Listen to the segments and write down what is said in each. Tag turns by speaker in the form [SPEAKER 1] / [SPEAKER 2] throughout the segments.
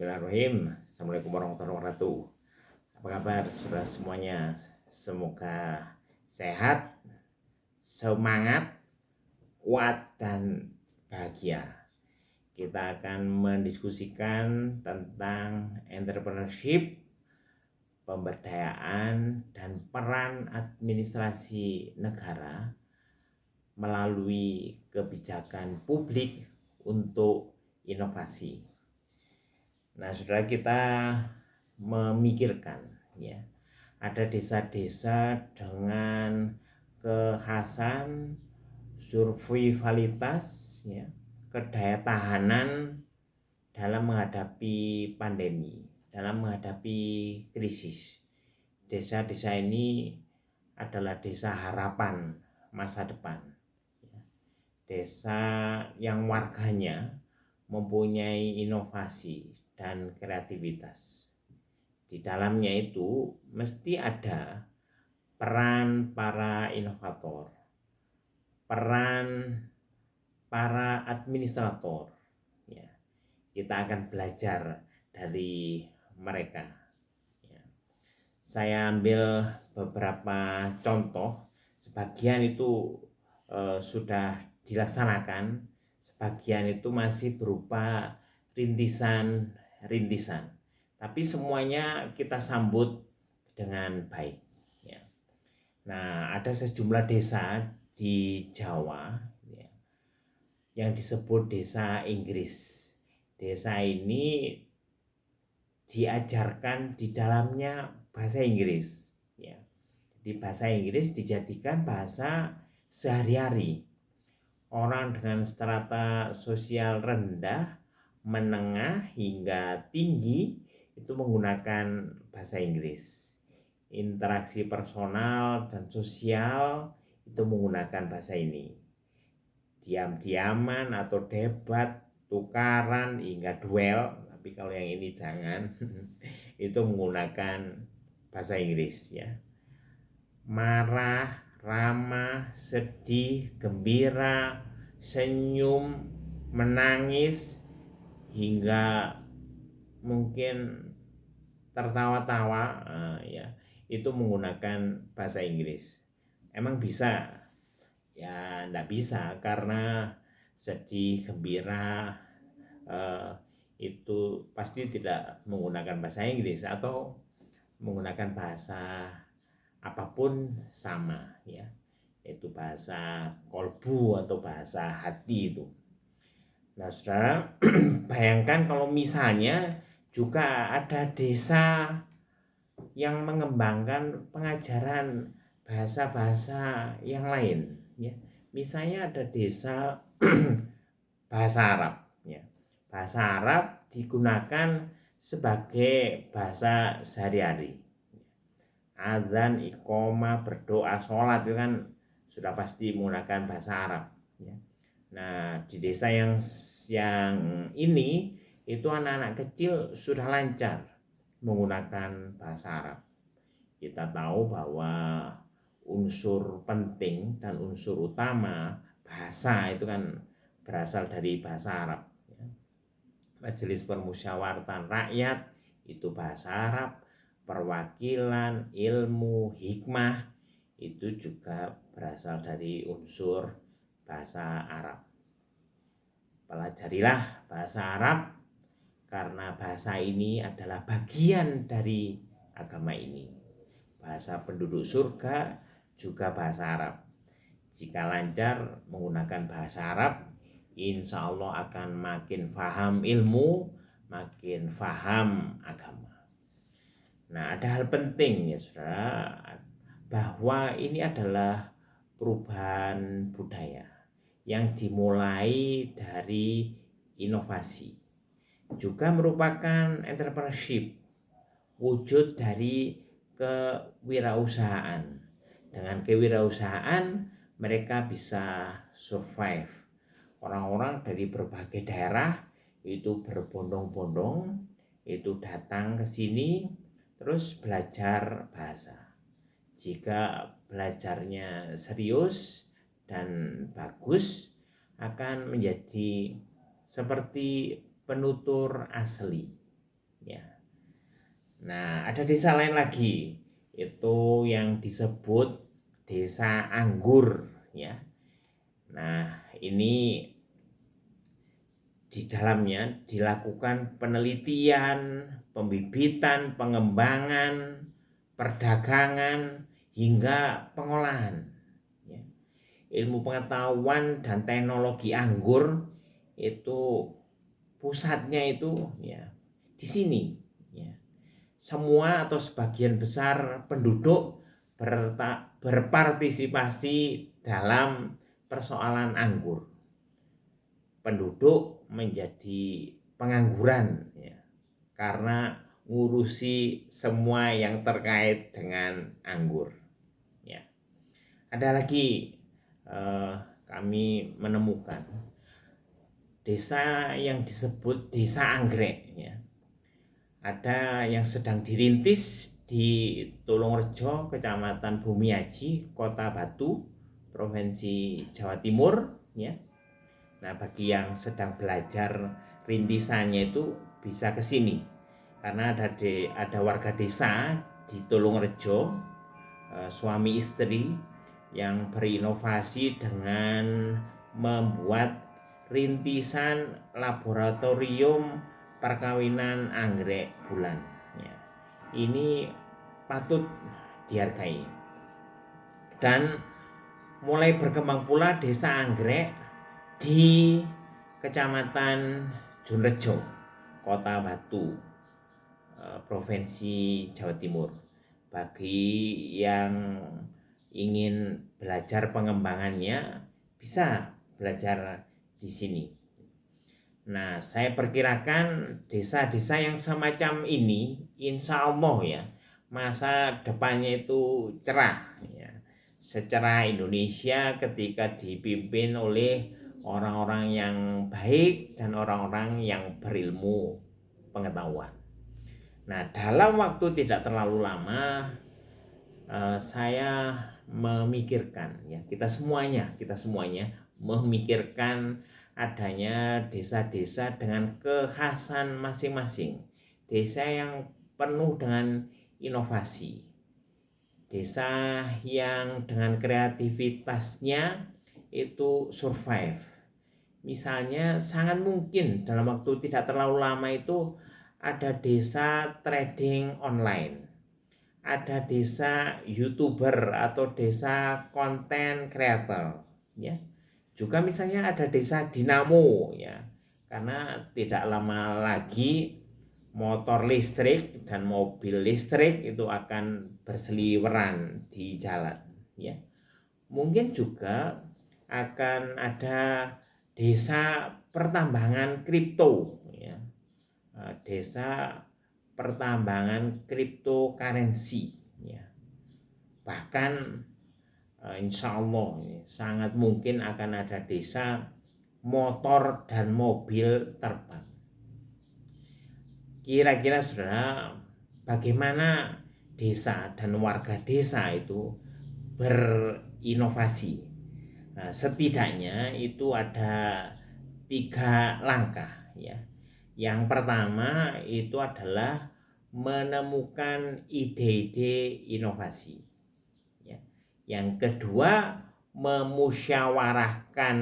[SPEAKER 1] Bismillahirrahmanirrahim. Assalamualaikum warahmatullahi wabarakatuh. Apa kabar saudara semuanya? Semoga sehat, semangat, kuat, dan bahagia. Kita akan mendiskusikan tentang entrepreneurship, pemberdayaan, dan peran administrasi negara melalui kebijakan publik untuk inovasi. Nah, saudara, kita memikirkan ya, ada desa-desa dengan kekhasan survivalitas ya, kedaya tahanan dalam menghadapi pandemi, dalam menghadapi krisis. Desa-desa ini adalah desa harapan masa depan. Desa yang warganya mempunyai inovasi dan kreativitas. Di dalamnya itu mesti ada peran para inovator, peran para administrator. Ya, kita akan belajar dari mereka. Ya. Saya ambil beberapa contoh, sebagian itu sudah dilaksanakan, sebagian itu masih berupa rintisan, tapi semuanya kita sambut dengan baik ya. Nah, ada sejumlah desa di Jawa ya, yang disebut desa Inggris. Desa ini diajarkan di dalamnya bahasa Inggris ya. Jadi bahasa Inggris dijadikan bahasa sehari-hari. Orang dengan strata sosial rendah, menengah hingga tinggi itu menggunakan bahasa Inggris. Interaksi personal dan sosial itu menggunakan bahasa ini. Diam-diaman atau debat, tukaran hingga duel, tapi kalau yang ini jangan, itu menggunakan bahasa Inggris ya. Marah, ramah, sedih, gembira, senyum, menangis, hingga mungkin tertawa-tawa ya, itu menggunakan bahasa Inggris. Emang bisa? Ya enggak bisa, karena sedih, gembira itu pasti tidak menggunakan bahasa Inggris, atau menggunakan bahasa apapun sama ya, yaitu bahasa kolbu atau bahasa hati itu. Nah, saudara, bayangkan kalau misalnya juga ada desa yang mengembangkan pengajaran bahasa-bahasa yang lain ya. Misalnya ada desa bahasa Arab ya. Bahasa Arab digunakan sebagai bahasa sehari-hari. Azan, iqomah, berdoa, sholat itu kan sudah pasti menggunakan bahasa Arab ya. Nah, di desa yang ini itu anak-anak kecil sudah lancar menggunakan bahasa Arab. Kita tahu bahwa unsur penting dan unsur utama bahasa itu kan berasal dari bahasa Arab ya. Majelis Permusyawaratan Rakyat itu bahasa Arab, perwakilan, ilmu, hikmah itu juga berasal dari unsur bahasa Arab. Pelajarilah bahasa Arab, karena bahasa ini adalah bagian dari agama ini. Bahasa penduduk surga juga bahasa Arab. Jika lancar menggunakan bahasa Arab, insya Allah akan makin faham ilmu, makin faham agama. Nah, ada hal penting ya saudara, bahwa ini adalah perubahan budaya yang dimulai dari inovasi, juga merupakan entrepreneurship, wujud dari kewirausahaan. Dengan kewirausahaan mereka bisa survive. Orang-orang dari berbagai daerah itu berbondong-bondong itu datang ke sini terus belajar bahasa. Jika belajarnya serius dan bagus, akan menjadi seperti penutur asli ya. Nah, ada desa lain lagi, itu yang disebut desa anggur, ya. Nah, ini di dalamnya dilakukan penelitian, pembibitan, pengembangan, perdagangan, hingga pengolahan. Ya. Ilmu pengetahuan dan teknologi anggur itu pusatnya itu ya di sini. Ya. Semua atau sebagian besar penduduk berpartisipasi dalam persoalan anggur. Penduduk menjadi pengangguran ya, karena ngurusi semua yang terkait dengan anggur. Ya. Ada lagi kami menemukan desa yang disebut desa anggrek. Ya. Ada yang sedang dirintis di Tulungrejo, Kecamatan Bumiaji, Kota Batu, Provinsi Jawa Timur. Ya. Nah, bagi yang sedang belajar rintisannya itu bisa ke sini. Karena ada warga desa di Tulungrejo, suami istri yang berinovasi dengan membuat rintisan laboratorium perkawinan anggrek bulan. Ya. Ini patut dihargai. Dan mulai berkembang pula desa anggrek di Kecamatan Junrejo, Kota Batu, Provinsi Jawa Timur. Bagi yang ingin belajar pengembangannya bisa belajar di sini. Nah, saya perkirakan desa-desa yang semacam ini insya Allah ya masa depannya itu cerah ya. Secara Indonesia ketika dipimpin oleh orang-orang yang baik dan orang-orang yang berilmu pengetahuan. Nah, dalam waktu tidak terlalu lama saya memikirkan ya, kita semuanya memikirkan adanya desa-desa dengan kekhasan masing-masing. Desa yang penuh dengan inovasi. Desa yang dengan kreativitasnya itu survive. Misalnya sangat mungkin dalam waktu tidak terlalu lama itu ada desa trading online. Ada desa YouTuber atau desa konten creator ya. Juga misalnya ada desa dinamo ya. Karena tidak lama lagi motor listrik dan mobil listrik itu akan berseliweran di jalan ya. Mungkin juga akan ada desa pertambangan kripto ya. Desa pertambangan cryptocurrency ya. Bahkan insya Allah sangat mungkin akan ada desa motor dan mobil terbang. Kira-kira saudara, bagaimana desa dan warga desa itu berinovasi? Nah, setidaknya itu ada 3 langkah ya. Yang pertama itu adalah menemukan ide-ide inovasi ya. Yang kedua memusyawarahkan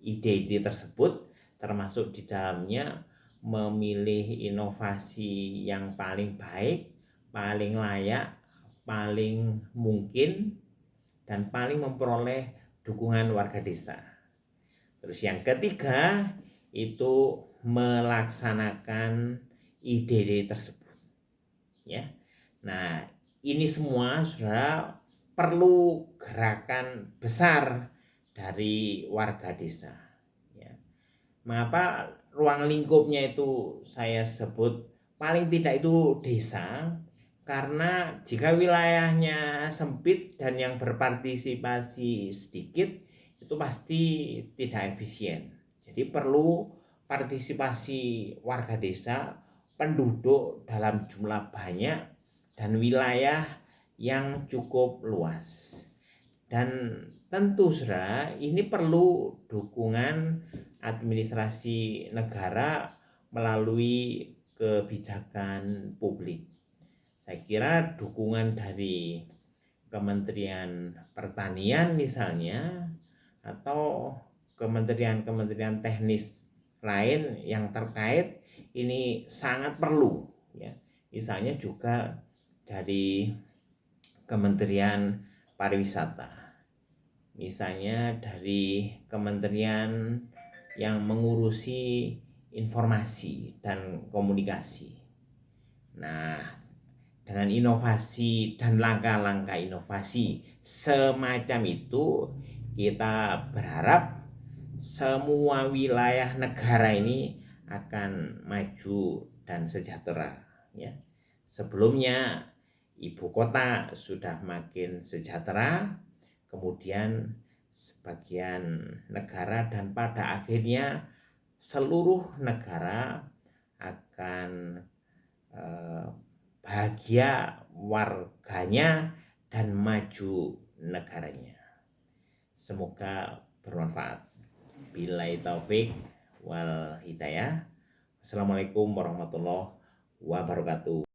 [SPEAKER 1] ide-ide tersebut, termasuk di dalamnya memilih inovasi yang paling baik, paling layak, paling mungkin, dan paling memperoleh dukungan warga desa. Terus yang ketiga itu melaksanakan ide-ide tersebut ya. Nah, ini semua saudara perlu gerakan besar dari warga desa ya. Mengapa ruang lingkupnya itu saya sebut paling tidak itu desa? Karena jika wilayahnya sempit dan yang berpartisipasi sedikit itu pasti tidak efisien. Jadi perlu partisipasi warga desa, penduduk dalam jumlah banyak dan wilayah yang cukup luas. Dan tentu saudara ini perlu dukungan administrasi negara melalui kebijakan publik. Saya kira dukungan dari Kementerian Pertanian misalnya, atau kementerian-kementerian teknis lain yang terkait ini sangat perlu, ya. Misalnya juga dari Kementerian Pariwisata, misalnya dari kementerian yang mengurusi informasi dan komunikasi. Nah, dengan inovasi dan langkah-langkah inovasi semacam itu, kita berharap semua wilayah negara ini akan maju dan sejahtera, ya. Sebelumnya ibu kota sudah makin sejahtera, kemudian sebagian negara, dan pada akhirnya seluruh negara akan bahagia warganya dan maju negaranya. Semoga bermanfaat. Billahi taufik wal hidayah. Assalamualaikum warahmatullahi wabarakatuh.